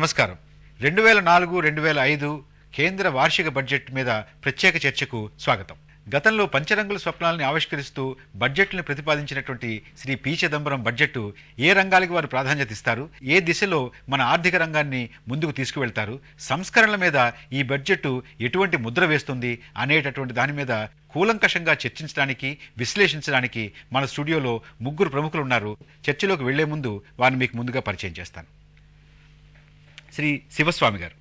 నమస్కారం. 2004-2005 కేంద్ర వార్షిక బడ్జెట్ మీద ప్రత్యేక చర్చకు స్వాగతం. గతంలో పంచరంగుల స్వప్నాలని ఆవిష్కరిస్తూ బడ్జెట్ని ప్రతిపాదించినటువంటి శ్రీ పి చిదంబరం బడ్జెట్ ఏ రంగాలకు వారు ప్రాధాన్యత ఇస్తారు, ఏ దిశలో మన ఆర్థిక రంగాన్ని ముందుకు తీసుకువెళ్తారు, సంస్కరణల మీద ఈ బడ్జెట్ ఎటువంటి ముద్ర వేస్తుంది అనేటటువంటి దాని మీద కూలంకషంగా చర్చించడానికి, విశ్లేషించడానికి మన స్టూడియోలో ముగ్గురు ప్రముఖులు ఉన్నారు. చర్చలోకి వెళ్లే ముందు వారిని మీకు ముందుగా పరిచయం చేస్తాను. శ్రీ శివస్వామి గారు,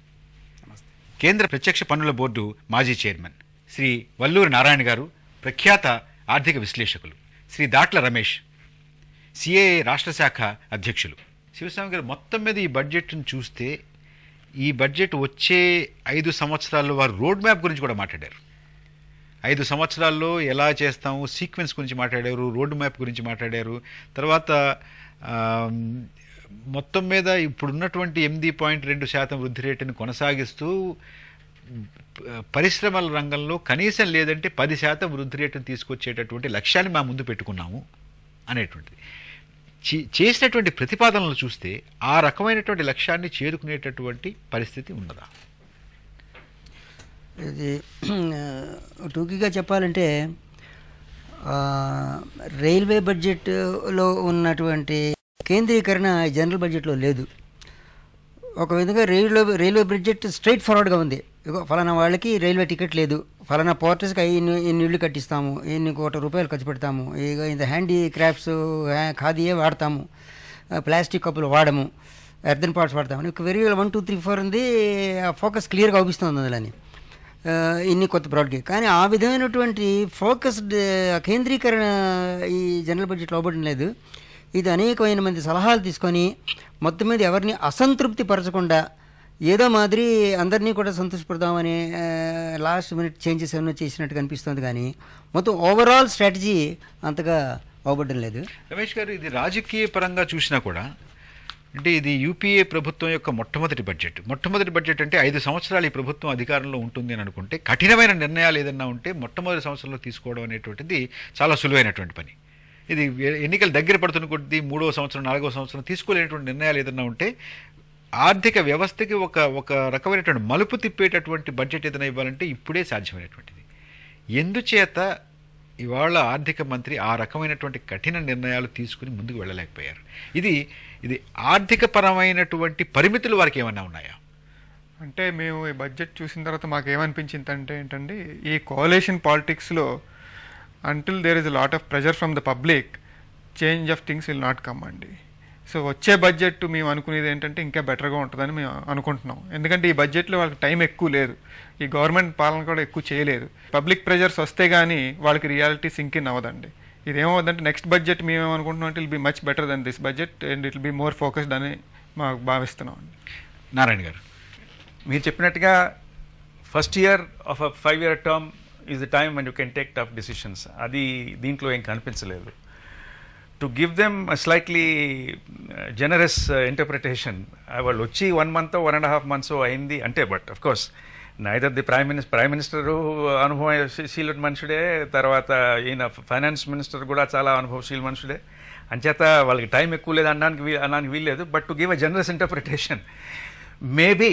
కేంద్ర ప్రత్యక్ష పన్నుల బోర్డు మాజీ చైర్మన్. శ్రీ వల్లూరి నారాయణ గారు, ప్రఖ్యాత ఆర్థిక విశ్లేషకులు. శ్రీ దాట్ల రమేష్, సిఏఏ రాష్ట్ర శాఖ అధ్యక్షులు. శివస్వామి గారు, మొత్తం మీద ఈ బడ్జెట్ను చూస్తే ఈ బడ్జెట్ వచ్చే 5 సంవత్సరాల్లో వారు రోడ్ మ్యాప్ గురించి కూడా మాట్లాడారు. 5 సంవత్సరాల్లో ఎలా చేస్తాము సీక్వెన్స్ గురించి మాట్లాడారు, రోడ్ మ్యాప్ గురించి మాట్లాడారు. తర్వాత మొత్తం మీద ఇప్పుడున్నటువంటి 8.2% వృద్ధి రేటును కొనసాగిస్తూ పరిశ్రమల రంగంలో కనీసం లేదంటే 10% వృద్ధి రేటును తీసుకొచ్చేటటువంటి లక్ష్యాన్ని మా ముందు పెట్టుకున్నాము అనేటువంటిది. చేసినటువంటి ప్రతిపాదనలు చూస్తే ఆ రకమైనటువంటి లక్ష్యాన్ని చేరుకునేటటువంటి పరిస్థితి ఉన్నదా? ఇది టూకీగా చెప్పాలంటే రైల్వే బడ్జెట్లో ఉన్నటువంటి కేంద్రీకరణ జనరల్ బడ్జెట్లో లేదు. ఒక విధంగా రైల్వే బడ్జెట్ స్ట్రైట్ ఫార్వర్డ్గా ఉంది. ఫలానా వాళ్ళకి రైల్వే టికెట్ లేదు, ఫలానా పోర్టర్స్కి ఇన్ని ఇళ్ళు కట్టిస్తాము, ఇన్ని కోట్ల రూపాయలు ఖర్చు పెడతాము, ఇక ఇంత హ్యాండీక్రాఫ్ట్స్ ఖాదీయే వాడతాము, ప్లాస్టిక్ కప్పులు వాడము, ఎర్దన్ పార్ట్స్ వాడతాము. వెరీ 1, 2, 3, 4 ఉంది. ఫోకస్ క్లియర్గా అవుపిస్తుంది అందులోని ఇన్ని కొత్త ప్రోడక్ట్కి. కానీ ఆ విధమైనటువంటి ఫోకస్డ్ కేంద్రీకరణ ఈ జనరల్ బడ్జెట్లో అవ్వడం లేదు. ఇది అనేకమైన మంది సలహాలు తీసుకొని మొత్తం మీద ఎవరిని అసంతృప్తి పరచకుండా ఏదో మాదిరి అందరినీ కూడా సంతోషపడదామనే లాస్ట్ మినిట్ చేంజెస్ ఏమైనా చేసినట్టు కనిపిస్తుంది. కానీ మొత్తం ఓవరాల్ స్ట్రాటజీ అంతగా అవ్వడం లేదు. రమేష్ గారు, ఇది రాజకీయ పరంగా చూసినా కూడా అంటే ఇది యూపీఏ ప్రభుత్వం యొక్క మొట్టమొదటి బడ్జెట్ అంటే 5 సంవత్సరాలు ఈ ప్రభుత్వం అధికారంలో ఉంటుంది అని అనుకుంటే కఠినమైన నిర్ణయాలు ఏదన్నా ఉంటే మొట్టమొదటి సంవత్సరంలో తీసుకోవడం అనేటువంటిది చాలా సులువైనటువంటి పని. ఇది ఎన్నికలు దగ్గర పడుతున్న కొద్దీ 3వ సంవత్సరం 4వ సంవత్సరం తీసుకోలేనటువంటి నిర్ణయాలు ఏదన్నా ఉంటే ఆర్థిక వ్యవస్థకి ఒక రకమైనటువంటి మలుపు తిప్పేటటువంటి బడ్జెట్ ఏదైనా ఇవ్వాలంటే ఇప్పుడే సాధ్యమైనటువంటిది. ఎందుచేత ఇవాళ ఆర్థిక మంత్రి ఆ రకమైనటువంటి కఠిన నిర్ణయాలు తీసుకుని ముందుకు వెళ్ళలేకపోయారు? ఇది ఆర్థిక పరమైనటువంటి పరిమితులు వారికి ఏమన్నా ఉన్నాయా? అంటే మేము ఈ బడ్జెట్ చూసిన తర్వాత మాకు ఏమనిపించింది అంటే ఏంటంటే, ఈ కోalition పాలిటిక్స్లో until there is a lot of pressure from the public, change of things will not come అండి. సో వచ్చే బడ్జెట్ మేము అనుకునేది ఏంటంటే ఇంకా బెటర్గా ఉంటుందని మేము అనుకుంటున్నాం. ఎందుకంటే ఈ బడ్జెట్లో వాళ్ళకి టైం ఎక్కువ లేదు, ఈ గవర్నమెంట్ పాలన కూడా ఎక్కువ చేయలేదు. పబ్లిక్ ప్రెషర్స్ వస్తే కానీ వాళ్ళకి రియాలిటీ సింక్ ఇన్ అవ్వదండి. ఇదేమవుతుందంటే నెక్స్ట్ బడ్జెట్ మేమేమనుకుంటున్నాం అంటే will be much better than this budget and it will be more focused అని మాకు భావిస్తున్నాం అండి. నారాయణ గారు, మీరు చెప్పినట్టుగా first year of a 5-year term is the time when you can take tough decisions. అది దీంట్లో ఏం కనిపించలేదు. To give them slightly generous interpretation, వాళ్ళు వచ్చి 1 month 1.5 months అయింది అంటే, but of course neither the prime minister అనుభవశీల మనుషుడే, తర్వాత ఈయన ఫైనాన్స్ మినిస్టర్ కూడా చాలా అనుభవశీల మనుషుడే, అంచేత వాళ్ళకి టైం ఎక్కువ లేదు అనడానికి వీల్లేదు. But to give a generous interpretation, maybe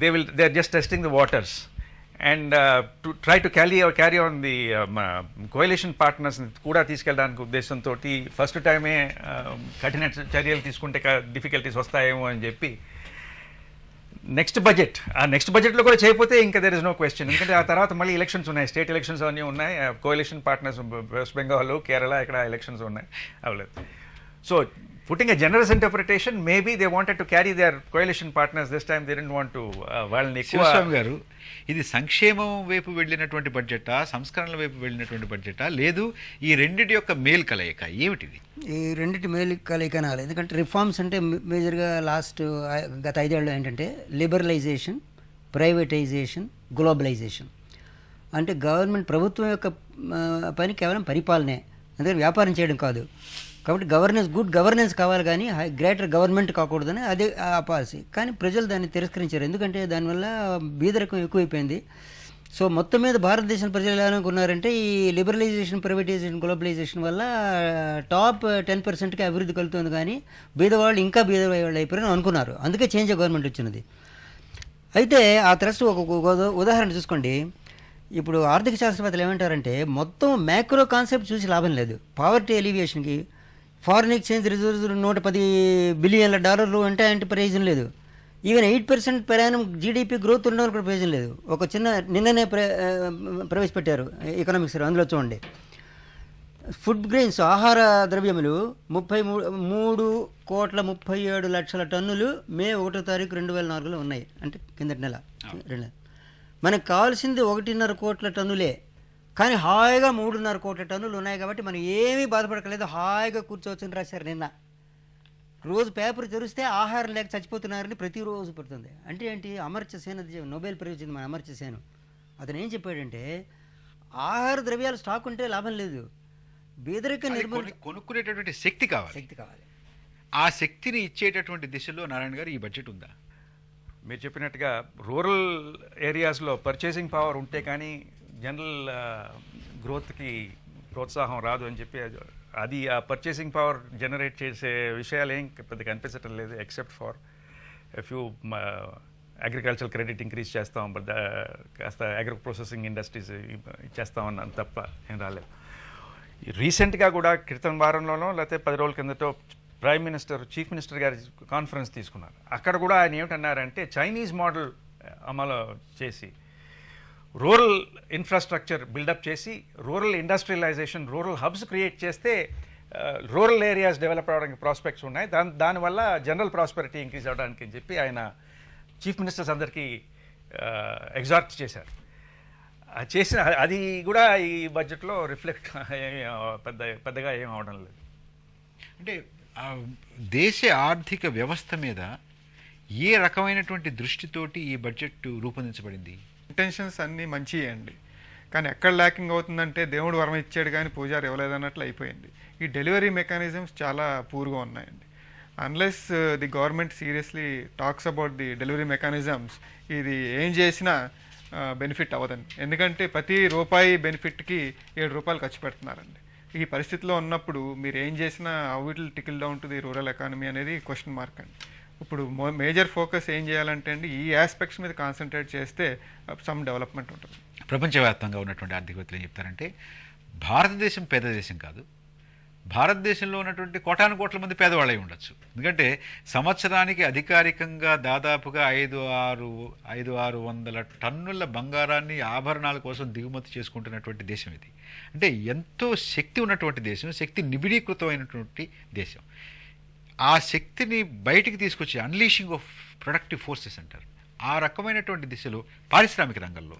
they are just testing the waters and to try to carry on the coalition partners కూడా తీసుకెళ్ళడానికి ఉద్దేశంతో ఫస్ట్ టైమే కఠిన చర్యలు తీసుకుంటే డిఫికల్టీస్ వస్తాయేమో అని చెప్పి నెక్స్ట్ బడ్జెట్లో కూడా చేయకపోతే ఇంకా దెర్ ఇస్ నో క్వశ్చన్. ఎందుకంటే ఆ తర్వాత మళ్ళీ ఎలక్షన్స్ ఉన్నాయి, స్టేట్ ఎలక్షన్స్ అన్నీ ఉన్నాయి, కోalition పార్ట్నర్స్ వెస్ట్ బెంగాల్, కేరళ ఇక్కడ ఎలక్షన్స్ ఉన్నాయి, అవ్వలేదు. So putting a generous interpretation, maybe they wanted to carry their coalition partners this time. They didn't want to వాళ్ళని ఎక్కువ. శివస్వామి గారు, ఇది సంక్షేమం వైపు వెళ్ళినటువంటి బడ్జెటా, సంస్కరణల వైపు వెళ్ళినటువంటి బడ్జెటా, లేదు ఈ రెండిటి యొక్క మేలు కలయిక ఏమిటిది? ఈ రెండింటి మేలు కలయిక అనాలి. ఎందుకంటే రిఫార్మ్స్ అంటే మేజర్గా గత 5 ఏళ్ళు ఏంటంటే లిబరలైజేషన్, ప్రైవేటైజేషన్, గ్లోబలైజేషన్. అంటే ప్రభుత్వం యొక్క పని కేవలం పరిపాలనే, అందుకని వ్యాపారం చేయడం కాదు. కాబట్టి గుడ్ గవర్నెన్స్ కావాలి కానీ గ్రేటర్ గవర్నమెంట్ కాకూడదని అదే ఆ పాలసీ. కానీ ప్రజలు దాన్ని తిరస్కరించారు. ఎందుకంటే దానివల్ల బీదరికం ఎక్కువైపోయింది. సో మొత్తం మీద భారతదేశం ప్రజలు ఎలా అనుకున్నారంటే ఈ లిబరలైజేషన్, ప్రైవేటైజేషన్, గ్లోబలైజేషన్ వల్ల టాప్ 10%కి అభివృద్ధి కలుగుతుంది, కానీ బీదవాళ్ళు ఇంకా బీదవాళ్ళు అయిపోయారని అనుకున్నారు. అందుకే చేంజ్ ఆఫ్ గవర్నమెంట్ వచ్చినది. అయితే ఆ థ్రస్ట్ ఒక ఉదాహరణ చూసుకోండి. ఇప్పుడు ఆర్థిక శాస్త్రవేత్తలు ఏమంటారంటే మొత్తం మ్యాక్రో కాన్సెప్ట్ చూసి లాభం లేదు. పావర్టీ ఎలివియేషన్కి ఫారిన్ ఎక్స్చేంజ్ రిజర్వ్స్ $110 బిలియన్ల అంటే ప్రయోజనం లేదు. Even 8% per annum GDP growth ఉండడం కూడా ప్రయోజనం లేదు. ఒక చిన్న నిన్ననే ప్రవేశపెట్టారు ఎకనామిక్స్, అందులో చూడండి. ఫుడ్ గ్రెయిన్స్, ఆహార ద్రవ్యములు 33,37,00,000 టన్నులు మే 1వ తారీఖు 2004లో ఉన్నాయి. అంటే కిందటి నెల. మనకు కావాల్సింది 1.5 కోట్ల టన్నులే, కానీ హాయిగా 3.5 కోట్ల టన్నులు ఉన్నాయి. కాబట్టి మనం ఏమీ బాధపడకలేదు, హాయిగా కూర్చోవచ్చని రాశారు నిన్న. రోజు పేపర్ తెరిస్తే ఆహారం లేక చచ్చిపోతున్నారని ప్రతిరోజు పడుతుంది. అంటే ఏంటి? అమర్త్య సేన్, నోబెల్ ప్రైజ్ మన అమర్త్య సేన్, అతను ఏం చెప్పాడంటే ఆహార ద్రవ్యాలు స్టాక్ ఉంటే లాభం లేదు, బీదరిక కొనుక్కునేటటువంటి శక్తి కావాలి. ఆ శక్తిని ఇచ్చేటటువంటి దిశలో నారాయణ గారు ఈ బడ్జెట్ ఉందా? మీరు చెప్పినట్టుగా రూరల్ ఏరియాస్లో పర్చేసింగ్ పవర్ ఉంటే కానీ జనరల్ గ్రోత్కి ప్రోత్సాహం రాదు అని చెప్పి అది ఆ పర్చేసింగ్ పవర్ జనరేట్ చేసే విషయాలు ఏం పెద్దగా కనిపించటం లేదు. Except for few agriculture credit increase చేస్తాం, కాస్త అగ్రో ప్రాసెసింగ్ ఇండస్ట్రీస్ చేస్తామన్నాను తప్ప ఏం రాలేదు. రీసెంట్గా కూడా క్రితం వారంలోనో లేకపోతే 10 రోజుల కిందటో ప్రైమ్ మినిస్టర్, చీఫ్ మినిస్టర్ గారి కాన్ఫరెన్స్ తీసుకున్నారు. అక్కడ కూడా ఆయన ఏమిటన్నారంటే చైనీస్ మోడల్ అమలు చేసి రూరల్ ఇన్ఫ్రాస్ట్రక్చర్ బిల్డప్ చేసి rural industrialisation, rural hubs create చేస్తే రూరల్ ఏరియాస్ డెవలప్ అవడానికి ప్రాస్పెక్ట్స్ ఉన్నాయి, దానివల్ల జనరల్ ప్రాస్పెరిటీ ఇంక్రీజ్ అవ్వడానికి అని చెప్పి ఆయన చీఫ్ మినిస్టర్స్ అందరికీ ఎగ్జార్ట్ చేశారు. చేసిన అది కూడా ఈ బడ్జెట్లో రిఫ్లెక్ట్ పెద్దగా ఏం అవడం లేదు. అంటే దేశ ఆర్థిక వ్యవస్థ మీద ఏ రకమైనటువంటి దృష్టితోటి ఈ బడ్జెట్ రూపొందించబడింది? ఇంటెన్షన్స్ అన్నీ మంచియే అండి, కానీ ఎక్కడ ల్యాకింగ్ అవుతుందంటే దేవుడు వరం ఇచ్చాడు కానీ పూజారి ఇవ్వలేదన్నట్లు అయిపోయింది. ఈ డెలివరీ మెకానిజమ్స్ చాలా పూర్గా ఉన్నాయండి. Unless the government seriously talks about the delivery mechanisms, ఇది ఏం చేసినా బెనిఫిట్ అవ్వదండి. ఎందుకంటే ప్రతి రూపాయి బెనిఫిట్కి ₹7 ఖర్చు పెడుతున్నారండి. ఈ పరిస్థితిలో ఉన్నప్పుడు మీరు ఏం చేసినా how it will tickle down to the rural economy అనేది క్వశ్చన్ మార్క్ అండి. ఇప్పుడు మేజర్ ఫోకస్ ఏం చేయాలంటే అండి ఈ ఆస్పెక్ట్స్ మీద కాన్సన్ట్రేట్ చేస్తే సమ్ డెవలప్మెంట్ ఉంటుంది. ప్రపంచవ్యాప్తంగా ఉన్నటువంటి ఆర్థికవేత్తలు ఏం చెప్తారంటే భారతదేశం పేద దేశం కాదు, భారతదేశంలో ఉన్నటువంటి కోటాను కోట్ల మంది పేదవాళ్ళై ఉండొచ్చు. ఎందుకంటే సంవత్సరానికి అధికారికంగా దాదాపుగా 500-600 టన్నుల బంగారాన్ని ఆభరణాల కోసం దిగుమతి చేసుకుంటున్నటువంటి దేశం ఇది. అంటే ఎంతో శక్తి ఉన్నటువంటి దేశం, శక్తి నిబిడీకృతమైనటువంటి దేశం. ఆ శక్తిని బయటికి తీసుకొచ్చి అన్లీషింగ్ ఆఫ్ ప్రొడక్టివ్ ఫోర్సెస్ అంటారు. ఆ రకమైనటువంటి దిశలో పారిశ్రామిక రంగంలో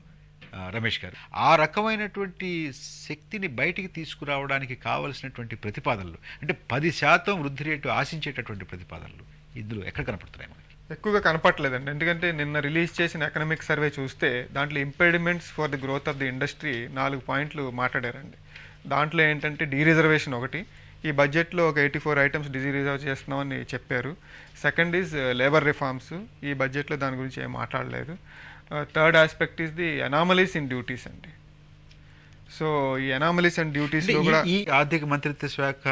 రమేష్ గారు ఆ రకమైనటువంటి శక్తిని బయటికి తీసుకురావడానికి కావలసినటువంటి ప్రతిపాదనలు, అంటే 10% వృద్ధి రేటు ఆశించేటటువంటి ప్రతిపాదనలు ఇందులో ఎక్కడ కనపడుతున్నాయి? మనకి ఎక్కువగా కనపట్లేదండి. ఎందుకంటే నిన్న రిలీజ్ చేసిన ఎకనామిక్ సర్వే చూస్తే దాంట్లో impediments for the growth of the industry 4 పాయింట్లు మాట్లాడారండి. దాంట్లో ఏంటంటే డీరిజర్వేషన్ ఒకటి, ఈ బడ్జెట్లో ఒక 84 ఐటమ్స్ రిజర్వ్ చేస్తున్నామని చెప్పారు. సెకండ్ ఈజ్ లేబర్ రిఫార్మ్స్, ఈ బడ్జెట్లో దాని గురించి ఏం మాట్లాడలేదు. Third aspect is the anomalies in duties అండి. సో ఈ అనామలీస్ అండ్ డ్యూటీస్లో కూడా ఈ ఆర్థిక మంత్రిత్వ శాఖ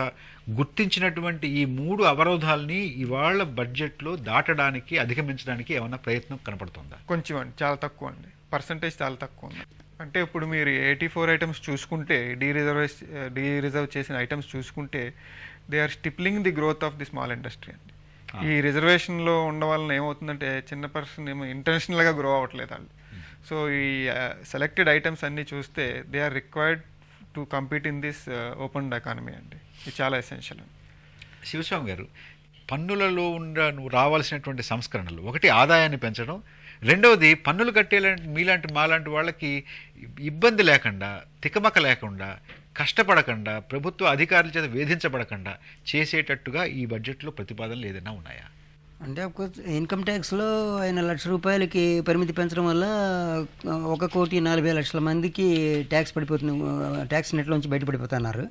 గుర్తించినటువంటి ఈ 3 అవరోధాలని ఇవాళ బడ్జెట్లో దాటడానికి, అధిగమించడానికి ఏమైనా ప్రయత్నం కనపడుతుందా? కొంచెం అండి, చాలా తక్కువ అండి, పర్సంటేజ్ చాలా తక్కువ ఉంది. అంటే ఇప్పుడు మీరు 84 ఐటమ్స్ చూసుకుంటే, డీరిజర్వ్ చేసిన ఐటమ్స్ చూసుకుంటే they are stifling the growth of the small industry అండి. ఈ రిజర్వేషన్లో ఉండడం వలన ఏమవుతుందంటే చిన్న పర్సన్ ఏమో ఇంటెన్షనల్గా గ్రో అవ్వట్లేదు వాళ్ళు. సో ఈ సెలెక్టెడ్ ఐటమ్స్ అన్నీ చూస్తే they are required to compete in this open economy అండి. ఇది చాలా ఎసెన్షియల్ అండి. శివస్వామి గారు, పన్నులలో నువ్వు రావాల్సినటువంటి సంస్కరణలు, ఒకటి ఆదాయాన్ని పెంచడం, రెండవది పన్నులు కట్టేలాంటి మాలాంటి వాళ్ళకి ఇబ్బంది లేకుండా, తికమక లేకుండా, కష్టపడకుండా, ప్రభుత్వ అధికారుల చేత వేధించబడకుండా చేసేటట్టుగా ఈ బడ్జెట్లో ప్రతిపాదనలు ఏదైనా ఉన్నాయా? అంటే అఫ్కోర్స్ ఇన్కమ్ ట్యాక్స్లో ఆయన ₹1,00,000 పరిమితి పెంచడం వల్ల 1,40,00,000 మందికి ట్యాక్స్ పడిపోతుంది, ట్యాక్స్ నెట్లోంచి బయటపడిపోతున్నారు.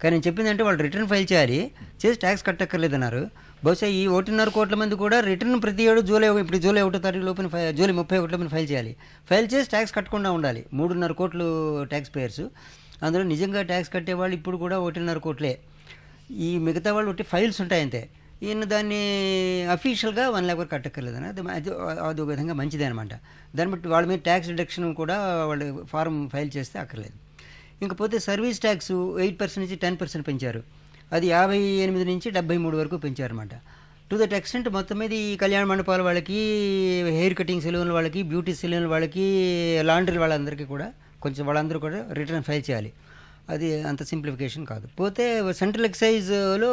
కానీ నేను చెప్పిందంటే వాళ్ళు రిటర్న్ ఫైల్ చేయాలి, చేసి ట్యాక్స్ కట్టక్కర్లేదన్నారు. బహుశా ఈ 1.5 కోట్ల మంది కూడా రిటర్న్ ప్రతి ఏడు ఇప్పుడు జూలై 1వ తారీఖు లోపల జూలై 31 లోపల ఫైల్ చేయాలి. ఫైల్ చేసి ట్యాక్స్ కట్టకుండా ఉండాలి. 3.5 కోట్లు ట్యాక్స్ పేయర్స్. అందులో నిజంగా ట్యాక్స్ కట్టేవాళ్ళు ఇప్పుడు కూడా 1.5 కోట్లే. ఈ మిగతా వాళ్ళు ఒకటి ఫైల్స్ ఉంటాయి అంతే. ఈయన దాన్ని అఫీషియల్గా 1 lakh వరకు కట్టక్కర్లేదని అది ఒక విధంగా మంచిదే అనమాట. దాన్ని బట్టి వాళ్ళ మీద ట్యాక్స్ రిడక్షన్ కూడా వాళ్ళు ఫారం ఫైల్ చేస్తే అక్కర్లేదు. ఇంకపోతే సర్వీస్ ట్యాక్స్ 8% నుంచి 10% పెంచారు. అది 58 నుంచి 73 వరకు పెంచారన్నమాట. టు దట్ ఎక్స్టెంట్ మొత్తం మీద ఈ కళ్యాణ మండపాల వాళ్ళకి, హెయిర్ కటింగ్ సెలూన్ల వాళ్ళకి, బ్యూటీ సెలూన్ల వాళ్ళకి, లాండ్రీ వాళ్ళందరికీ కూడా కొంచెం వాళ్ళందరూ కూడా రిటర్న్ ఫైల్ చేయాలి. అది అంత సింప్లిఫికేషన్ కాదు. పోతే సెంట్రల్ ఎక్సైజ్లో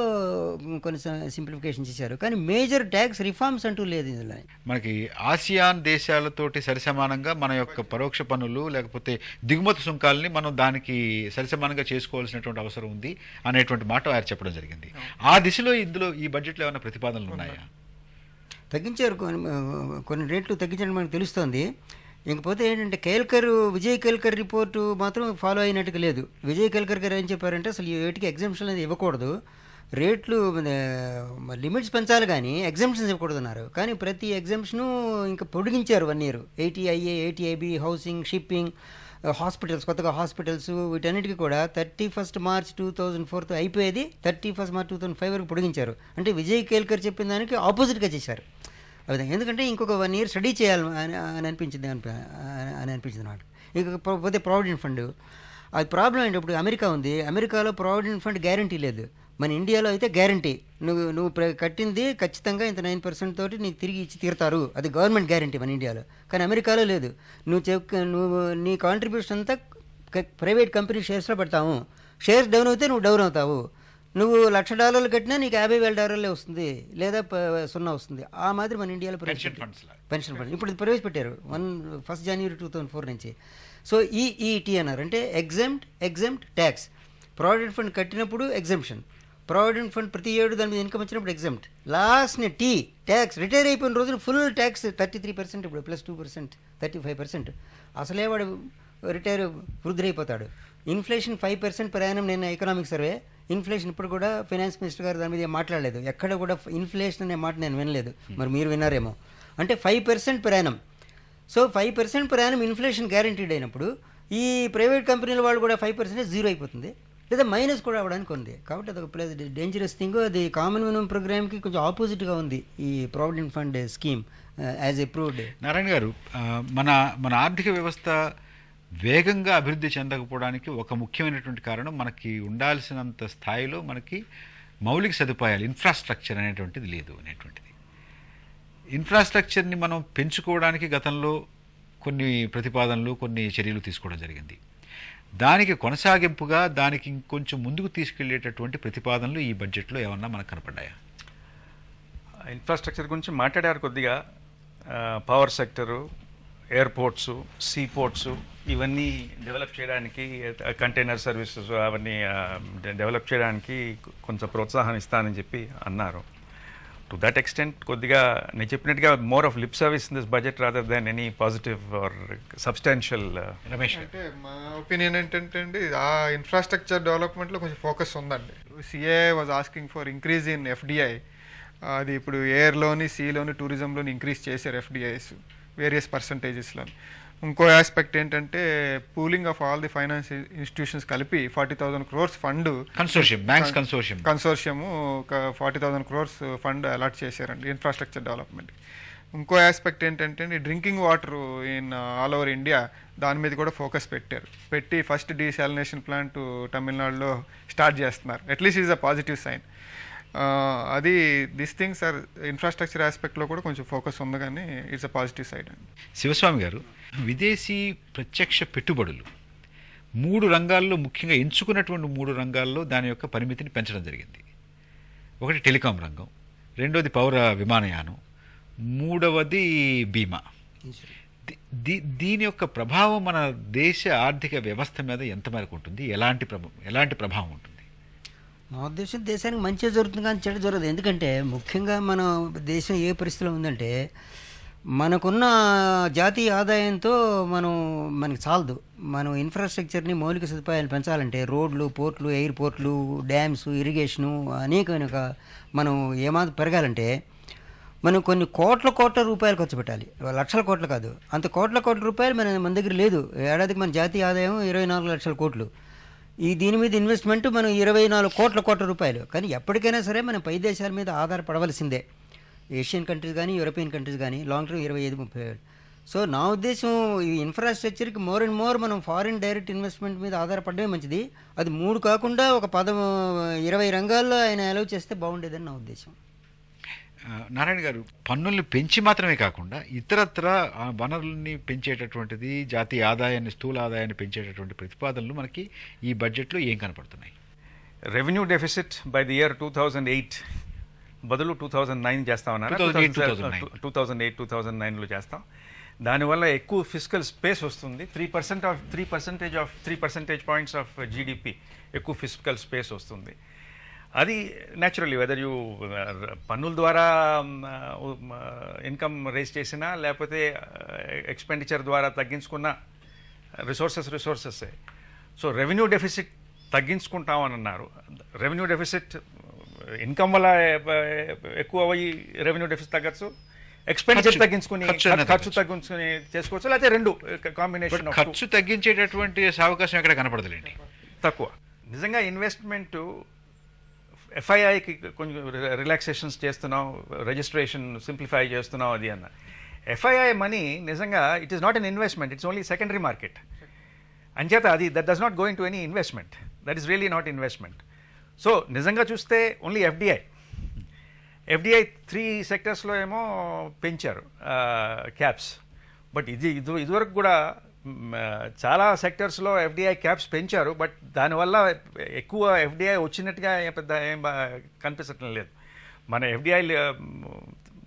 కొన్ని సింప్లిఫికేషన్ చేశారు, కానీ మేజర్ ట్యాక్స్ రిఫార్మ్స్ అంటూ లేదు ఇందులో. మనకి ఆసియాన్ దేశాలతోటి సరిసమానంగా మన యొక్క పరోక్ష పన్నులు లేకపోతే దిగుమతి సుంకాలని మనం దానికి సరిసమానంగా చేసుకోవాల్సినటువంటి అవసరం ఉంది అనేటువంటి మాట వారు చెప్పడం జరిగింది. ఆ దిశలో ఇందులో ఈ బడ్జెట్లో ఏమైనా ప్రతిపాదనలు ఉన్నాయా? తగ్గించారు, కొన్ని రేట్లు తగ్గించడం మనకు తెలుస్తోంది. ఇంకపోతే ఏంటంటే విజయ్ కేల్కర్ రిపోర్టు మాత్రం ఫాలో అయినట్టుగా లేదు. విజయ్ కేల్కర్ గారు ఏం చెప్పారంటే అసలు వీటికి ఎగ్జామ్షన్ అనేది ఇవ్వకూడదు, రేట్లు లిమిట్స్ పెంచాలి కానీ ఎగ్జామ్షన్స్ ఇవ్వకూడదు అన్నారు. కానీ ప్రతి ఎగ్జామ్షను ఇంకా పొడిగించారు 1 year. 80IA, 80IB, housing, shipping, hospitals, కొత్తగా హాస్పిటల్స్, వీటన్నిటికీ కూడా 31 March 2004 అయిపోయేది 31 March 2005 వరకు పొడిగించారు. అంటే విజయ్ కేల్కర్ చెప్పిన దానికి ఆపోజిట్గా చేశారు. అవిధంగా ఎందుకంటే ఇంకొక 1 year స్టడీ చేయాలి అని అనిపించింది అన్నమాట. ఇకపోతే ప్రావిడెంట్ ఫండ్, అది ప్రాబ్లం ఏంటి, ఇప్పుడు అమెరికా ఉంది, అమెరికాలో ప్రావిడెంట్ ఫండ్ గ్యారంటీ లేదు. మన ఇండియాలో అయితే గ్యారంటీ, నువ్వు కట్టింది ఖచ్చితంగా ఇంత 9% తోటి నీకు తిరిగి ఇచ్చి తీరుతారు, అది గవర్నమెంట్ గ్యారంటీ మన ఇండియాలో. కానీ అమెరికాలో లేదు. నువ్వు నీ కాంట్రిబ్యూషన్ అంతా ప్రైవేట్ కంపెనీ షేర్స్లో పెడతాము, షేర్స్ డౌన్ అవుతే నువ్వు డౌన్ అవుతావు. నువ్వు $1,00,000 కట్టినా నీకు $50,000 వస్తుంది, లేదా 0 వస్తుంది. ఆ మాదిరి మన ఇండియాలో పెన్షన్ ఫండ్ ఇప్పుడు ప్రవేశపెట్టారు 1 January 2004 నుంచి. సో ఈఈటీ అన్నారు, అంటే ఎగ్జెంప్ట్ ట్యాక్స్. ప్రావిడెంట్ ఫండ్ కట్టినప్పుడు ఎగ్జెంప్షన్, ప్రావిడెంట్ ఫండ్ ప్రతి ఏడు దాని మీద ఇన్కమ్ వచ్చినప్పుడు ఎగ్జెంప్ట్, లాస్ట్ని ట్యాక్స్ రిటైర్ అయిపోయిన రోజున ఫుల్ ట్యాక్స్ 33%, ఇప్పుడు +2%, 35%. అసలే వాడు రిటైర్ వృద్ధులైపోతాడు. Inflation 5% per annum. నేను ఎకనామిక్ సర్వే ఇన్ఫ్లేషన్ ఇప్పుడు కూడా ఫైనాన్స్ మినిస్టర్ గారు దాని మీద ఏం మాట్లాడలేదు, ఎక్కడ కూడా ఇన్ఫ్లేషన్ అనే మాట నేను వినలేదు, మరి మీరు విన్నారేమో. అంటే 5% per annum. So 5% per annum inflation guaranteed అయినప్పుడు ఈ ప్రైవేట్ కంపెనీల వాళ్ళు కూడా 5% జీరో అయిపోతుంది, లేదా మైనస్ కూడా అవ్వడానికి ఉంది. కాబట్టి అదొక ప్లస్ డేంజరస్ థింగ్. అది కామన్ మినిమం ప్రోగ్రామ్కి కొంచెం ఆపోజిట్గా ఉంది ఈ provident fund scheme as approved. Narayana గారు, మన ఆర్థిక వ్యవస్థ వేగంగా అభివృద్ధి చెందకపోవడానికి ఒక ముఖ్యమైనటువంటి కారణం మనకి ఉండాల్సినంత స్థాయిలో మనకి మౌలిక సదుపాయాలు, ఇన్ఫ్రాస్ట్రక్చర్ అనేటువంటిది లేదు అనేటువంటిది. ఇన్ఫ్రాస్ట్రక్చర్ని మనం పెంచుకోవడానికి గతంలో కొన్ని ప్రతిపాదనలు, కొన్ని చర్యలు తీసుకోవడం జరిగింది. దానికి కొనసాగింపుగా దానికి ఇంకొంచెం ముందుకు తీసుకెళ్లేటటువంటి ప్రతిపాదనలు ఈ బడ్జెట్లో ఏమన్నా మనకు కనపడ్డాయా? ఇన్ఫ్రాస్ట్రక్చర్ గురించి మాట్లాడారు కొద్దిగా. Power sector, airports, see ports, ఇవన్నీ డెవలప్ చేయడానికి, కంటైనర్ సర్వీసెస్ అవన్నీ డెవలప్ చేయడానికి కొంచెం ప్రోత్సాహం ఇస్తానని చెప్పి అన్నారు. టు దట్ ఎక్స్టెంట్ కొద్దిగా నేను చెప్పినట్టుగా more of lip service in this budget rather than any positive or substantial. Ramesh, అంటే మా ఒపీనియన్ ఏంటంటే అండి, ఆ ఇన్ఫ్రాస్ట్రక్చర్ డెవలప్మెంట్లో కొంచెం ఫోకస్ ఉందండి. CA was asking for increase in FDI. అది ఇప్పుడు ఎయిర్లోని, సీలోని, టూరిజంలోని ఇంక్రీజ్ చేశారు FDIs వేరియస్ పర్సంటేజెస్లో. ఇంకో ఆస్పెక్ట్ ఏంటంటే pooling of all the finance institutions కలిపి 40,000 crores ఫండ్ కన్సోర్షియం ఒక 40,000 crores ఫండ్ అలాట్ చేశారండి ఇన్ఫ్రాస్ట్రక్చర్ డెవలప్మెంట్. ఇంకో ఆస్పెక్ట్ ఏంటంటే drinking water in all over India, దాని మీద కూడా ఫోకస్ పెట్టి ఫస్ట్ డీసాలినేషన్ ప్లాంట్ తమిళనాడులో స్టార్ట్ చేస్తున్నారు. At least is a positive sign. అది దిస్ థింగ్స్ ఆర్ ఇన్ఫ్రాస్ట్రక్చర్ ఆస్పెక్ట్లో కూడా కొంచెం ఫోకస్ ఉంది, కానీ ఇట్స్ అ పాజిటివ్ సైడ్ అండి. శివస్వామి గారు, విదేశీ ప్రత్యక్ష పెట్టుబడులు 3 రంగాల్లో, ముఖ్యంగా ఎంచుకున్నటువంటి 3 రంగాల్లో దాని యొక్క పరిమితిని పెంచడం జరిగింది. ఒకటి టెలికాం రంగం, రెండోది పౌర విమానయానం, మూడవది బీమా. దీని యొక్క ప్రభావం మన దేశ ఆర్థిక వ్యవస్థ మీద ఎంత మేరకు ఉంటుంది, ఎలాంటి ప్రభావం ఉంటుంది? మా ఉద్దేశం దేశానికి మంచిగా జరుగుతుంది కానీ చెడు జరగదు. ఎందుకంటే ముఖ్యంగా మన దేశం ఏ పరిస్థితిలో ఉందంటే మనకున్న జాతీయ ఆదాయంతో మనకి చాలదు. మనం ఇన్ఫ్రాస్ట్రక్చర్ని, మౌలిక సదుపాయాలు పెంచాలంటే రోడ్లు, పోర్ట్లు, ఎయిర్పోర్ట్లు, డ్యామ్స్, ఇరిగేషను అనేక మనం ఏమాత్రం పెరగాలంటే మనం కొన్ని కోట్ల రూపాయలు ఖర్చు పెట్టాలి. లక్షల కోట్లు కాదు, అంత కోట్ల రూపాయలు మన దగ్గర లేదు. ఏడాదికి మన జాతీయ ఆదాయం 24 లక్షల కోట్లు. దీని మీద ఇన్వెస్ట్మెంట్ మనం 24 కోట్ల రూపాయలు. కానీ ఎప్పటికైనా సరే మనం పై దేశాల మీద ఆధారపడవలసిందే. ఏషియన్ కంట్రీస్ కానీ, యూరోపియన్ కంట్రీస్ కానీ లాంగ్ టర్మ్ 25-30 ఏళ్ళు. సో నా ఉద్దేశం ఈ ఇన్ఫ్రాస్ట్రక్చర్కి మోర్ అండ్ మోర్ మనం ఫారిన్ డైరెక్ట్ ఇన్వెస్ట్మెంట్ మీద ఆధారపడమే మంచిది. అది 3 కాకుండా ఒక 20 రంగాల్లో ఆయన అలౌ చేస్తే బాగుండేదని నా ఉద్దేశం. నారాయణ గారు, పన్నుల్ని పెంచి మాత్రమే కాకుండా ఇతరత్ర వనరుల్ని పెంచేటటువంటిది, జాతీయ ఆదాయాన్ని, స్థూల ఆదాయాన్ని పెంచేటటువంటి ప్రతిపాదనలు మనకి ఈ బడ్జెట్లో ఏం కనపడుతున్నాయి? Revenue deficit by the year 2008 బదులు 2009 చేస్తామన్నారు. 2008-2009లో చేస్తాం. దానివల్ల ఎక్కువ ఫిజికల్ స్పేస్ వస్తుంది. 3 పర్సెంటేజ్ పాయింట్స్ ఆఫ్ జీడిపి ఎక్కువ ఫిజికల్ స్పేస్ వస్తుంది. అది న్యాచురల్లీ వెదర్ యూ పన్నుల ద్వారా ఇన్కమ్ రేస్ చేసినా లేకపోతే ఎక్స్పెండిచర్ ద్వారా తగ్గించుకున్న రిసోర్సెస్. సో రెవెన్యూ డెఫిసిట్ తగ్గించుకుంటామని అన్నారు. రెవెన్యూ డెఫిసిట్ ఇన్కమ్ వల్ల ఎక్కువ అయ్యి రెవెన్యూ డెఫిసిట్ తగ్గచ్చు, ఎక్స్పెండిచర్ తగ్గించుకుని ఖర్చు తగ్గించుకుని చేసుకోవచ్చు, లేకపోతే రెండు కాంబినేషన్. ఖర్చు తగ్గించేటటువంటి అవకాశం ఎక్కడ కనపడదులేండి, తక్కువ. నిజంగా ఇన్వెస్ట్మెంట్ ఎఫ్ఐఐకి కొంచెం రిలాక్సేషన్స్ చేస్తున్నాం, రిజిస్ట్రేషన్ సింప్లిఫై చేస్తున్నాం అది అన్న. ఎఫ్ఐఐ మనీ నిజంగా it is not an investment, it's only secondary market. అంచేత అది that does not going to any investment, that is really not investment. So నిజంగా చూస్తే ఓన్లీ ఎఫ్డిఐ 3 సెక్టర్స్లో ఏమో పెంచారు క్యాప్స్. బట్ ఇదివరకు కూడా చాలా సెక్టర్స్లో ఎఫ్డిఐ క్యాప్స్ పెంచారు. బట్ దానివల్ల ఎక్కువ ఎఫ్డిఐ వచ్చినట్టుగా పెద్ద ఏం కనిపించటం లేదు. మన ఎఫ్డిఐ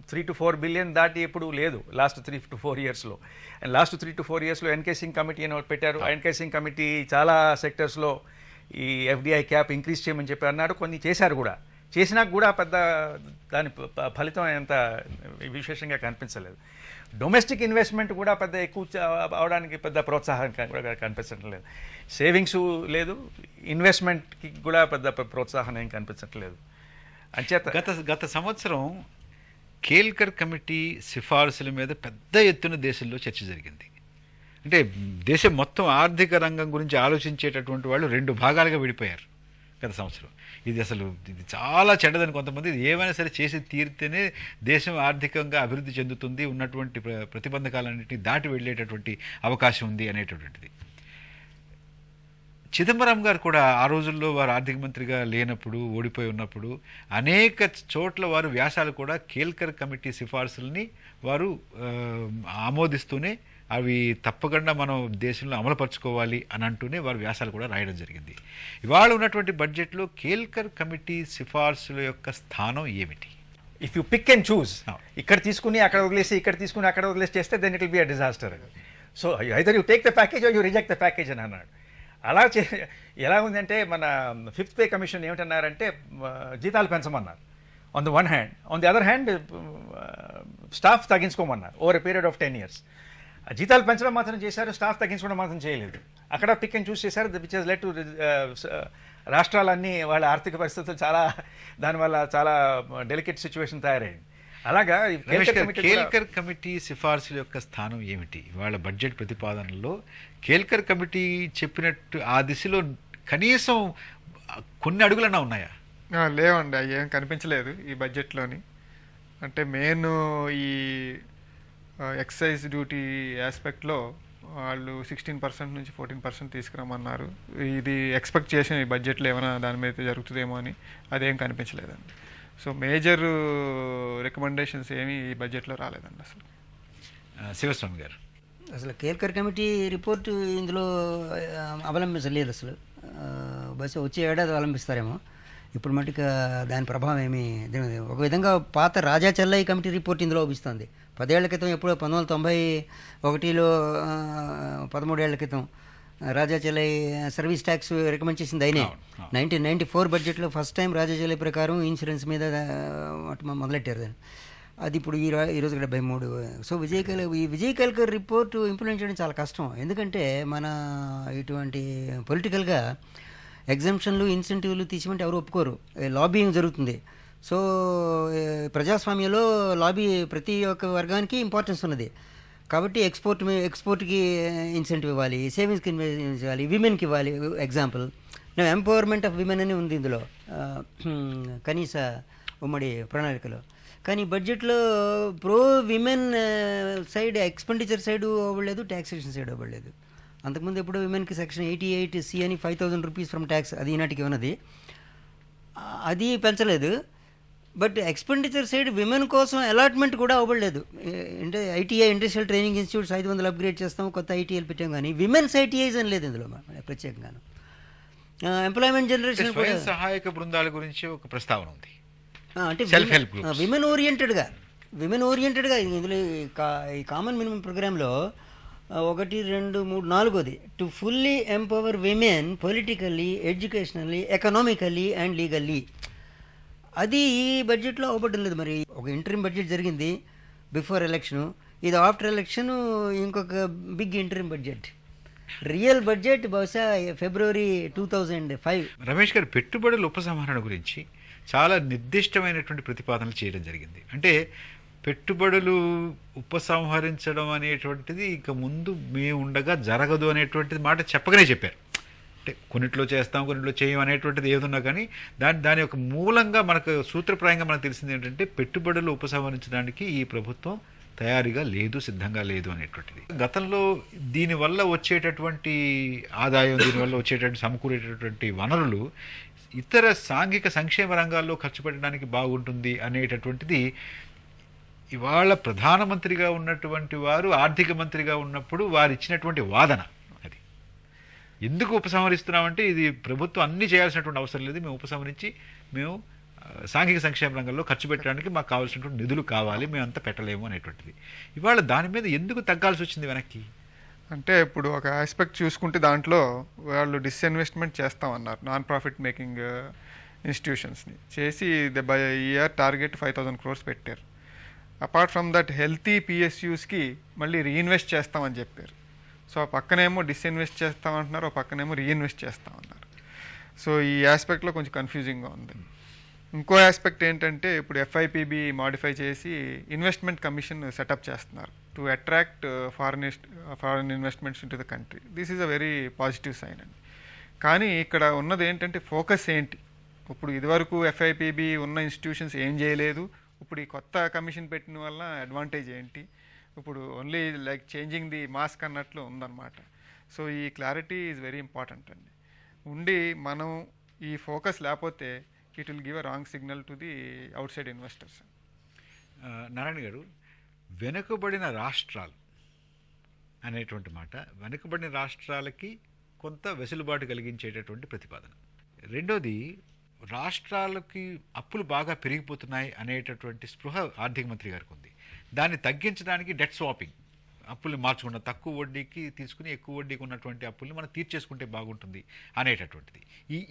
3 to 4 బిలియన్ దాటి ఎప్పుడు లేదు లాస్ట్ 3 to 4 ఇయర్స్లో. అండ్ లాస్ట్ 3 to 4 ఇయర్స్లో ఎన్కేసింగ్ కమిటీ అని పెట్టారు. ఎన్కేసింగ్ కమిటీ చాలా సెక్టర్స్లో ఈ ఎఫ్డిఐ క్యాప్ ఇంక్రీజ్ చేయమని చెప్పి అన్నారు. కొన్ని చేశారు కూడా, చేసినా కూడా పెద్ద దాని ఫలితం అంత విశేషంగా కనిపించలేదు. డొమెస్టిక్ ఇన్వెస్ట్మెంట్ కూడా పెద్ద ఎక్కువ అవడానికి పెద్ద ప్రోత్సాహం కూడా కనిపించడం లేదు. సేవింగ్స్ లేదు, ఇన్వెస్ట్మెంట్కి కూడా పెద్ద ప్రోత్సాహం ఏం కనిపించట్లేదు. అంచేత గత సంవత్సరం కేల్కర్ కమిటీ సిఫార్సుల మీద పెద్ద ఎత్తున దేశంలో చర్చ జరిగింది. అంటే దేశం మొత్తం ఆర్థిక రంగం గురించి ఆలోచించేటటువంటి వాళ్ళు 2 భాగాలుగా విడిపోయారు గత సంవత్సరం. ఇది చాలా చెడ్డదని కొంతమంది, ఇది ఏమైనా సరే చేసి తీరితేనే దేశం ఆర్థికంగా అభివృద్ధి చెందుతుంది, ఉన్నటువంటి ప్రతిబంధకాలన్నింటినీ దాటి వెళ్ళేటటువంటి అవకాశం ఉంది అనేటటువంటిది. చిదంబరం గారు కూడా ఆ రోజుల్లో వారు ఆర్థిక మంత్రిగా లేనప్పుడు, ఓడిపోయి ఉన్నప్పుడు అనేక చోట్ల వారు వ్యాసాలు కూడా కేల్కర్ కమిటీ సిఫార్సుల్ని వారు ఆమోదిస్తూనే అవి తప్పకుండా మనం దేశంలో అమలుపరుచుకోవాలి అని అంటూనే వారు వ్యాసాలు కూడా రాయడం జరిగింది. ఇవాళ ఉన్నటువంటి బడ్జెట్లో కేల్కర్ కమిటీ సిఫార్సుల యొక్క స్థానం ఏమిటి? If you pick and choose, ఇక్కడ తీసుకుని అక్కడ వదిలేసి, ఇక్కడ తీసుకుని అక్కడ వదిలేసి చేస్తే then it will be a disaster. So either you take the package or you reject the package అని అన్నాడు. అలా ఎలా ఉందంటే మన 5th పే కమిషన్ ఏమిటన్నారంటే జీతాలు పెంచమన్నారు on the one hand, on the other hand staff తగ్గించుకోమన్నారు over a period of 10 years. జీతాలు పెంచడం మాత్రం చేశారు, స్టాఫ్ తగ్గించుకోవడం మాత్రం చేయలేదు. అక్కడ పిక్ అండ్ చూస్ చేశారు, విచ్ హస్ లెడ్ టు రాష్ట్రాలన్నీ వాళ్ళ ఆర్థిక పరిస్థితులు దానివల్ల చాలా డెలికేట్ సిచ్యువేషన్ తయారైంది. అలాగా కేల్కర్ కమిటీ సిఫార్సుల యొక్క స్థానం ఏమిటి వాళ్ళ బడ్జెట్ ప్రతిపాదనలో? కేల్కర్ కమిటీ చెప్పినట్టు ఆ దిశలో కనీసం కొన్ని అడుగులన్నా ఉన్నాయా? లేవండి, అవి ఏం కనిపించలేదు ఈ బడ్జెట్లోని. అంటే మెయిన్ ఈ ఎక్సైజ్ డ్యూటీ ఆస్పెక్ట్లో వాళ్ళు 16% నుంచి 14% తీసుకురమ్మన్నారు. ఇది ఎక్స్పెక్ట్ చేసిన ఈ బడ్జెట్లో ఏమైనా దాని మీద జరుగుతుందేమో అని, అదేం కనిపించలేదండి. సో మేజర్ రికమెండేషన్స్ ఏమీ ఈ బడ్జెట్లో రాలేదండి అసలు. శివస్వామి గారు, అసలు కేల్కర్ కమిటీ రిపోర్టు ఇందులో అవలంబించలేదు అసలు. బహుశా వచ్చే ఏడాది అవలంబిస్తారేమో. ఇప్పుడు మటుకు దాని ప్రభావం ఏమీ ఒక విధంగా పాత రాజా చెల్లయ్య కమిటీ రిపోర్ట్ ఇందులో ఊపిస్తుంది. 10 ఏళ్ల క్రితం, ఎప్పుడో 1991లో 13 ఏళ్ల క్రితం రాజా చెల్లయ్య సర్వీస్ ట్యాక్స్ రికమెండ్ చేసింది అయినే. 1994 బడ్జెట్లో ఫస్ట్ టైం రాజా చెల్లయ్య ప్రకారం ఇన్సూరెన్స్ మీద మొదలెట్టారు దాన్ని. అది ఇప్పుడు ఈ రోజు 73. సో ఈ విజయ్ కేల్కర్ రిపోర్ట్ ఇంప్లిమెంట్ చేయడం చాలా కష్టం. ఎందుకంటే మన ఇటువంటి పొలిటికల్గా ఎగ్జంప్షన్లు ఇన్సెంటివ్లు తీసిమంటే ఎవరు ఒప్పుకోరు. లాబీయింగ్ జరుగుతుంది. సో ప్రజాస్వామ్యంలో లాబీ ప్రతి ఒక్క వర్గానికి ఇంపార్టెన్స్ ఉన్నది. కాబట్టి ఎక్స్పోర్ట్కి ఇన్సెంటివ్ ఇవ్వాలి, సేవింగ్స్కి ఇవ్వాలి, విమెన్కి ఇవ్వాలి. ఎగ్జాంపుల్ ఎంపవర్మెంట్ ఆఫ్ విమెన్ అని ఉంది ఇందులో కనీస ఉమ్మడి ప్రణాళికలో. కానీ బడ్జెట్లో pro women side expenditure side అవ్వలేదు, ట్యాక్సేషన్ సైడ్ అవ్వలేదు. అంతకుముందు ఎప్పుడు విమెన్కి సెక్షన్ 88C అని 5,000 రూపీస్ ఫ్రమ్ ట్యాక్స్ అది ఈనాటికి ఉన్నది, అది పెంచలేదు. బట్ ఎక్స్పెండిచర్ సైడ్ విమెన్ కోసం అలాట్మెంట్ కూడా అవ్వలేదు. అంటే ITI industrial training institutes 500 upgrade చేస్తాం, కొత్త ఐటీఐలు పెట్టాం. కానీ విమెన్స్ ఐటీఐస్ అని లేదు ఇందులో ప్రత్యేకంగాను. ఎంప్లాయ్మెంట్ జనరేషన్ కూడా సహాయక బృందాల గురించి ఒక ప్రస్తావన ఉంది. అంటే విమెన్ ఓరియంటెడ్గా ఇందులో ఈ కామన్ మినిమం ప్రోగ్రాంలో 1, 2, 3, 4 to fully empower women politically, educationally, economically and legally. అది ఈ బడ్జెట్లో అవ్వబడ్డం లేదు. మరి ఒక ఇంటరిమ్ బడ్జెట్ జరిగింది బిఫోర్ ఎలక్షను, ఇది ఆఫ్టర్ ఎలక్షన్ ఇంకొక big interim budget. Real budget బహుశా February 2005. రమేష్ గారు, పెట్టుబడుల ఉపసంహరణ గురించి చాలా నిర్దిష్టమైనటువంటి ప్రతిపాదనలు చేయడం జరిగింది. అంటే పెట్టుబడులు ఉపసంహరించడం అనేటువంటిది ఇక ముందు మేము ఉండగా జరగదు అనేటువంటిది మాట చెప్పగానే చెప్పారు. అంటే కొన్నిట్లో చేస్తాం, కొన్నిట్లో చేయం అనేటువంటిది ఏదున్నా కానీ దాని యొక్క మూలంగా మనకు సూత్రప్రాయంగా మనకు తెలిసింది ఏంటంటే పెట్టుబడులు ఉపసంహరించడానికి ఈ ప్రభుత్వం తయారీగా లేదు, సిద్ధంగా లేదు అనేటువంటిది. గతంలో దీనివల్ల వచ్చేటటువంటి ఆదాయం, దీనివల్ల వచ్చేటటువంటి సమకూరేటటువంటి వనరులు ఇతర సాంఘిక సంక్షేమ రంగాల్లో ఖర్చు పెట్టడానికి బాగుంటుంది అనేటటువంటిది ఇవాళ ప్రధానమంత్రిగా ఉన్నటువంటి వారు ఆర్థిక మంత్రిగా ఉన్నప్పుడు వారు ఇచ్చినటువంటి వాదన. అది ఎందుకు ఉపసంహరిస్తున్నామంటే ఇది ప్రభుత్వం అన్నీ చేయాల్సినటువంటి అవసరం లేదు, మేము ఉపసంహరించి మేము సాంఘిక సంక్షేమ రంగంలో ఖర్చు పెట్టడానికి మాకు కావాల్సినటువంటి నిధులు కావాలి, మేము అంతా పెట్టలేము అనేటువంటిది. ఇవాళ దాని మీద ఎందుకు తగ్గాల్సి వచ్చింది వెనక్కి? అంటే ఇప్పుడు ఒక ఆస్పెక్ట్ చూసుకుంటే దాంట్లో వాళ్ళు డిస్ఇన్వెస్ట్మెంట్ చేస్తామన్నారు నాన్ ప్రాఫిట్ మేకింగ్ ఇన్స్టిట్యూషన్స్ని చేసి బై ఇయర్ టార్గెట్ 5,000 crores పెట్టారు. అపార్ట్ ఫ్రమ్ దట్ హెల్తీ పిఎస్యూస్కి మళ్ళీ రీఇన్వెస్ట్ చేస్తామని చెప్పారు. సో ఆ పక్కనేమో డిస్ఇన్వెస్ట్ చేస్తామంటున్నారు, ఆ పక్కనేమో రీఇన్వెస్ట్ చేస్తామన్నారు. సో ఈ ఆస్పెక్ట్లో కొంచెం కన్ఫ్యూజింగ్గా ఉంది. ఇంకో ఆస్పెక్ట్ ఏంటంటే ఇప్పుడు ఎఫ్ఐపిబి మాడిఫై చేసి ఇన్వెస్ట్మెంట్ కమిషన్ సెటప్ చేస్తున్నారు to attract foreign investments in to the country. This is a very positive sign అండి. కానీ ఇక్కడ ఉన్నది ఏంటంటే ఫోకస్ ఏంటి? ఇప్పుడు ఇదివరకు ఎఫ్ఐపిబి ఉన్న ఇన్స్టిట్యూషన్స్ ఏం చేయలేదు, ఇప్పుడు ఈ కొత్త కమిషన్ పెట్టిన వల్ల అడ్వాంటేజ్ ఏంటి? ఇప్పుడు only like changing the mask అన్నట్లు ఉందన్నమాట. సో ఈ క్లారిటీ ఈజ్ వెరీ ఇంపార్టెంట్ అండి. ఉండి మనం ఈ ఫోకస్ లేకపోతే it will give a wrong signal to the out side investors. Narayana గారు, వెనుకబడిన రాష్ట్రాలు అనేటువంటి మాట వెనుకబడిన రాష్ట్రాలకి కొంత వెసులుబాటు కలిగించేటటువంటి ప్రతిపాదన. రెండోది, రాష్ట్రాలకి అప్పులు బాగా పెరిగిపోతున్నాయి అనేటటువంటి స్పృహ ఆర్థిక మంత్రి గారికి ఉంది. దాన్ని తగ్గించడానికి డెట్ స్వాపింగ్, అప్పుల్ని మార్చకుండా తక్కువ వడ్డీకి తీసుకుని ఎక్కువ వడ్డీకి ఉన్నటువంటి అప్పుల్ని మనం తీర్చేసుకుంటే బాగుంటుంది అనేటటువంటిది.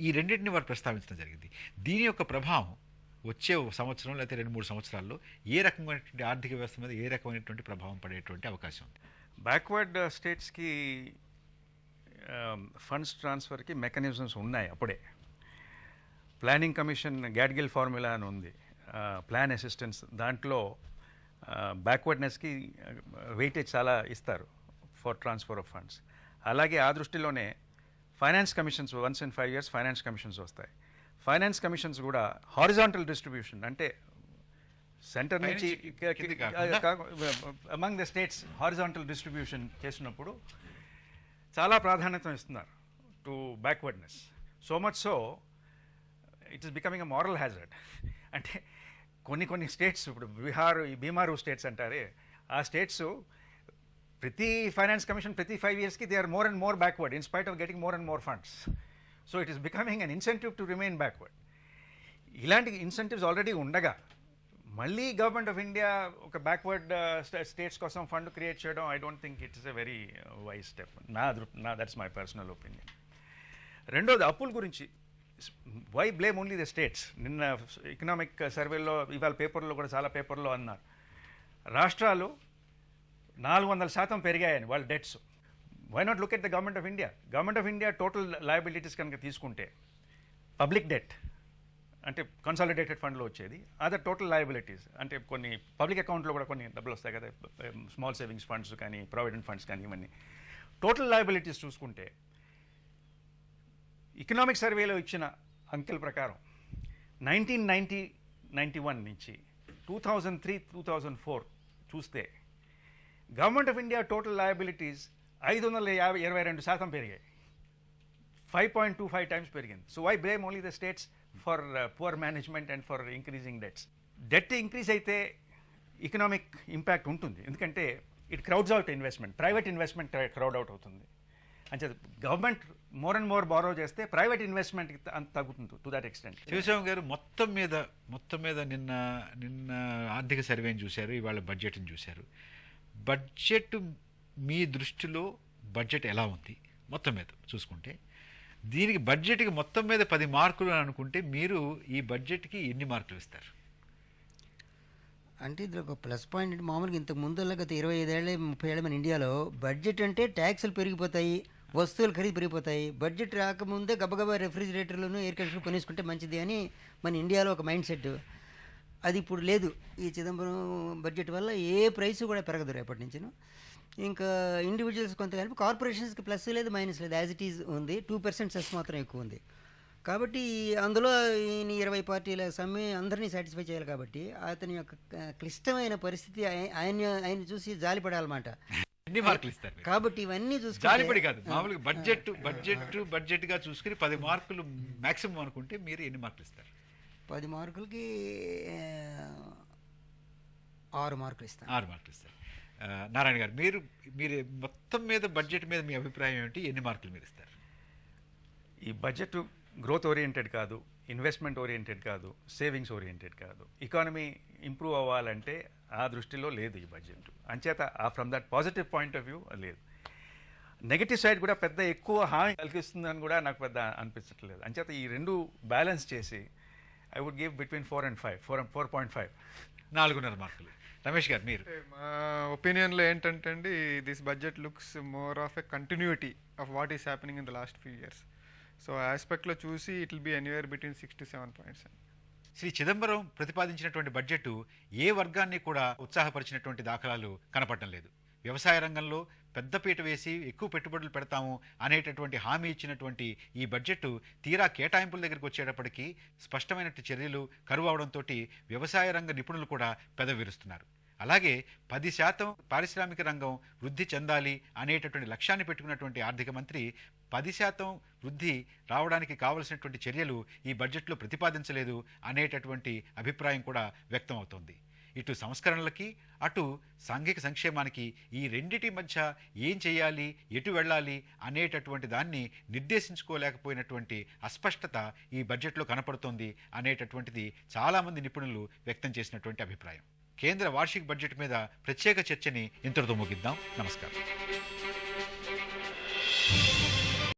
ఈ రెండింటిని వారు ప్రస్తావించడం జరిగింది. దీని యొక్క ప్రభావం వచ్చే సంవత్సరం లేకపోతే 2-3 సంవత్సరాల్లో ఏ రకమైనటువంటి ఆర్థిక వ్యవస్థ మీద ఏ రకమైనటువంటి ప్రభావం పడేటువంటి అవకాశం ఉంది? బ్యాక్వర్డ్ స్టేట్స్కి ఫండ్స్ ట్రాన్స్ఫర్కి మెకానిజమ్స్ ఉన్నాయి. అప్పుడే ప్లానింగ్ కమిషన్ గ్యాడ్గిల్ ఫార్ములా అని ఉంది, ప్లాన్ అసిస్టెన్స్. దాంట్లో బ్యాక్వర్డ్నెస్కి వెయిటేజ్ చాలా ఇస్తారు ఫర్ ట్రాన్స్ఫర్ ఆఫ్ ఫండ్స్. అలాగే ఆ దృష్టిలోనే finance commissions once in 5 years finance commissions వస్తాయి. ఫైనాన్స్ కమిషన్స్ కూడా హారిజాంటల్ డిస్ట్రిబ్యూషన్, అంటే సెంటర్ నుంచి among the states horizontal distribution చేసినప్పుడు చాలా ప్రాధాన్యత ఇస్తున్నారు to backwardness. So much so it is becoming a moral hazard. అంటే కొన్ని స్టేట్స్, ఇప్పుడు బీహారు స్టేట్స్ అంటారే, ఆ స్టేట్స్ ప్రతి ఫైనాన్స్ కమిషన్ ప్రతి 5 yearsకి they are more and more backward in spite of getting more and more funds. So it is becoming an incentive to remain backward. ఇలాంటి incentives already ఉండగా మళ్ళీ గవర్నమెంట్ ఆఫ్ ఇండియా ఒక backward states కోసం fund create చేయడం, I don't think it is a very wise step. That's my personal opinion. రెండోది, అప్పుల గురించి why blame only the states? నిన్న ఎకనామిక్ సర్వేలో ఇవాళ పేపర్లో కూడా చాలా పేపర్లో అన్నారు రాష్ట్రాలు 400% పెరిగాయని వాళ్ళ debts. Why not look at the government of India? Government of India total liabilities కనుక తీసుకుంటే పబ్లిక్ డెట్ అంటే కన్సాలిడేటెడ్ ఫండ్లో వచ్చేది, అదర్ టోటల్ లయబిలిటీస్ అంటే కొన్ని పబ్లిక్ అకౌంట్లో కూడా కొన్ని డబ్బులు వస్తాయి కదా, స్మాల్ సేవింగ్స్ ఫండ్స్ కానీ ప్రావిడెంట్ ఫండ్స్ కానీ ఇవన్నీ. టోటల్ లయబిలిటీస్ చూసుకుంటే ఎకనామిక్ సర్వేలో ఇచ్చిన అంకెల ప్రకారం 1990-91 నుంచి 2003-2004 చూస్తే government of India total liabilities 522% పెరిగాయి, 5.25 times పెరిగింది. So why blame only the states for poor management and for increasing debts? Debt increase అయితే ఎకనామిక్ ఇంపాక్ట్ ఉంటుంది, ఎందుకంటే it crowds out investment, private investment crowd out అవుతుంది. అంటే government more and more borrow చేస్తే private investment అంత తగ్గుతుంది to that extent. Sivasivam గారు, మొత్తం మీద నిన్న ఆర్థిక సర్వేని చూశారు, ఇవాళ బడ్జెట్ని చూశారు. బడ్జెట్ మీ దృష్టిలో బడ్జెట్ ఎలా ఉంది మొత్తం మీద చూసుకుంటే? దీనికి బడ్జెట్కి మొత్తం మీద 10 మార్కులు అని అనుకుంటే మీరు ఈ బడ్జెట్కి ఎన్ని మార్కులు ఇస్తారు? అంటే ఇది ఒక ప్లస్ పాయింట్. అంటే మామూలుగా ఇంతకు ముందు గత 25 ఏళ్ళ 30 ఏళ్ళ మన ఇండియాలో బడ్జెట్ అంటే ట్యాక్సులు పెరిగిపోతాయి, వస్తువులు ఖరీదు పెరిగిపోతాయి, బడ్జెట్ రాకముందే గబగబా రెఫ్రిజిరేటర్లను ఎయిర్ కండిషనర్ కొనేసుకుంటే మంచిది అని మన ఇండియాలో ఒక మైండ్ సెట్. అది ఇప్పుడు లేదు. ఈ చిదంబరం బడ్జెట్ వల్ల ఏ ప్రైస్ కూడా పెరగదు రేపటి నుంచి. ఇంకా ఇండివిజువల్స్ కొంత కలిపి కార్పొరేషన్స్కి ప్లస్ లేదు మైనస్ లేదు, యాజ్ ఇట్ ఈజ్ ఉంది. 2% సెస్ మాత్రం ఎక్కువ ఉంది. కాబట్టి అందులో ఈయన 20 పార్టీల సమ్మె అందరినీ సాటిస్ఫై చేయాలి. కాబట్టి అతని యొక్క క్లిష్టమైన పరిస్థితి ఆయన చూసి జాలిపడాలన్నమాట. ఎన్ని మార్కులు ఇస్తారు? కాబట్టి ఇవన్నీ జాలిపడి కాదు, మామూలుగా బడ్జెట్ గా చూసుకుని 10 మార్కులు మాక్సిమం అనుకుంటే మీరు ఎన్ని మార్కులు ఇస్తారు? 10 మార్కులకి 6 మార్కులు ఇస్తాను. 6 మార్కులు ఇస్తారు. నారాయణ గారు, మీరు మొత్తం మీద బడ్జెట్ మీద మీ అభిప్రాయం ఏమిటి? ఎన్ని మార్కులు మీరు ఇస్తారు? ఈ బడ్జెట్ గ్రోత్ ఓరియంటెడ్ కాదు, ఇన్వెస్ట్మెంట్ ఓరియంటెడ్ కాదు, సేవింగ్స్ ఓరియంటెడ్ కాదు. ఎకానమీ ఇంప్రూవ్ అవ్వాలంటే ఆ దృష్టిలో లేదు ఈ బడ్జెట్. అంచేత from that positive point of view లేదు. నెగటివ్ సైడ్ కూడా పెద్ద ఎక్కువ హామీ కలిగిస్తుందని కూడా నాకు పెద్ద అనిపించట్లేదు. అంచేత ఈ రెండు బ్యాలెన్స్ చేసి I would give between 4 and 5, 4.5. 4.5 మార్కులు. రమేష్ గారు, మీరు? మా ఒపీనియన్లో ఏంటంటే అండి, this budget looks more of a continuity of what is happening in the last few years. So ఆస్పెక్ట్లో చూసి it will be anywhere between 6 to 7 points. Shri Chidambaram ప్రతిపాదించినటువంటి బడ్జెట్ ఏ వర్గాన్ని కూడా ఉత్సాహపరిచినటువంటి దాఖలాలు కనపడటం లేదు. వ్యవసాయ రంగంలో పెద్దపీట వేసి ఎక్కువ పెట్టుబడులు పెడతాము అనేటటువంటి హామీ ఇచ్చినటువంటి ఈ బడ్జెట్ తీరా కేటాయింపుల దగ్గరికి వచ్చేటప్పటికీ స్పష్టమైన చర్యలు కరువు అవడంతో వ్యవసాయ రంగ నిపుణులు కూడా పెదవిరుస్తున్నారు. అలాగే 10% పారిశ్రామిక రంగం వృద్ధి చెందాలి అనేటటువంటి లక్ష్యాన్ని పెట్టుకున్నటువంటి ఆర్థిక మంత్రి 10% వృద్ధి రావడానికి కావలసినటువంటి చర్యలు ఈ బడ్జెట్లో ప్రతిపాదించలేదు అనేటటువంటి అభిప్రాయం కూడా వ్యక్తమవుతోంది. ఇటు సంస్కరణలకి అటు సాంఘిక సంక్షేమానికి ఈ రెండిటి మధ్య ఏం చేయాలి, ఎటు వెళ్ళాలి అనేటటువంటి దాన్ని నిర్దేశించుకోలేకపోయినటువంటి అస్పష్టత ఈ బడ్జెట్లో కనపడుతోంది అనేటటువంటిది చాలామంది నిపుణులు వ్యక్తం చేసినటువంటి అభిప్రాయం. కేంద్ర వార్షిక బడ్జెట్ మీద ప్రత్యేక చర్చని ఇంతటితో ముగిద్దాం. నమస్కారం.